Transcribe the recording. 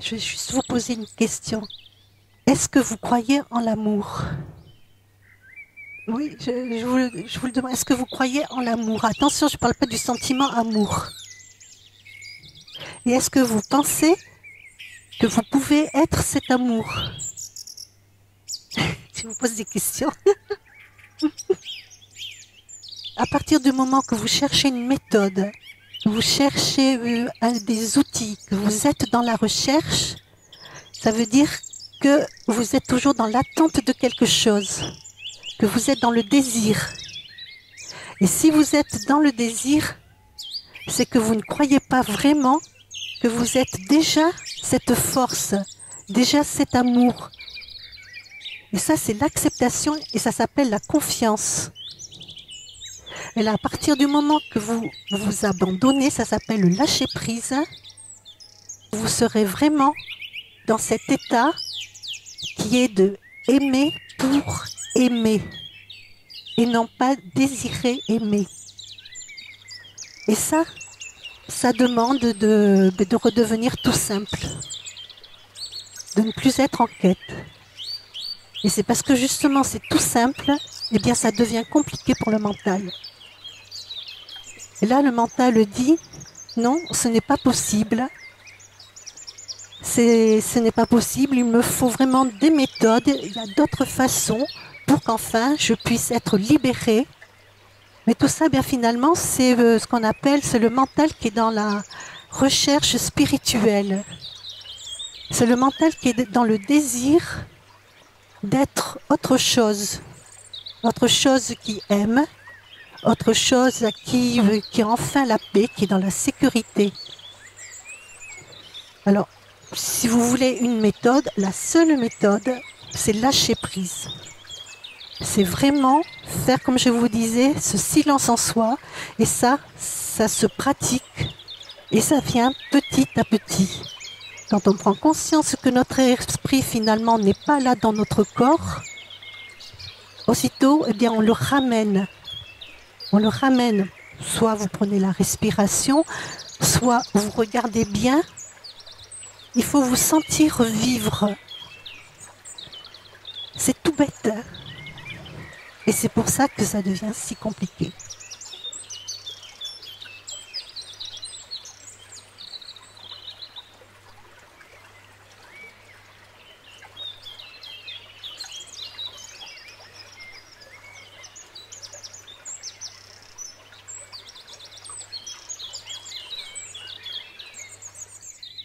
Je vais juste vous poser une question. Est-ce que vous croyez en l'amour? Oui, je vous le demande. Est-ce que vous croyez en l'amour? Attention, je ne parle pas du sentiment amour. Et est-ce que vous pensez que vous pouvez être cet amour? Je vous pose des questions. À partir du moment que vous cherchez une méthode, que vous cherchez des outils, que vous êtes dans la recherche, ça veut dire que vous êtes toujours dans l'attente de quelque chose, que vous êtes dans le désir. Et si vous êtes dans le désir, c'est que vous ne croyez pas vraiment que vous êtes déjà cette force, déjà cet amour. Et ça, c'est l'acceptation et ça s'appelle la confiance. Et là, à partir du moment que vous vous abandonnez, ça s'appelle le lâcher-prise, vous serez vraiment dans cet état qui est de aimer pour aimer et non pas désirer aimer. Et ça demande de redevenir tout simple, de ne plus être en quête. Et c'est parce que justement c'est tout simple, eh bien ça devient compliqué pour le mental. Et là le mental dit, non, ce n'est pas possible, ce n'est pas possible, il me faut vraiment des méthodes, il y a d'autres façons pour qu'enfin je puisse être libérée. Mais tout ça, bien finalement, c'est ce qu'on appelle, c'est le mental qui est dans la recherche spirituelle. C'est le mental qui est dans le désir d'être autre chose qui aime, autre chose qui a enfin la paix, qui est dans la sécurité. Alors, si vous voulez une méthode, la seule méthode, c'est lâcher prise. C'est vraiment faire, comme je vous disais, ce silence en soi. Et ça se pratique. Et ça vient petit à petit. Quand on prend conscience que notre esprit, finalement, n'est pas là dans notre corps, aussitôt, eh bien, on le ramène. On le ramène. Soit vous prenez la respiration, soit vous regardez bien. Il faut vous sentir vivre. C'est tout bête. Et c'est pour ça que ça devient si compliqué.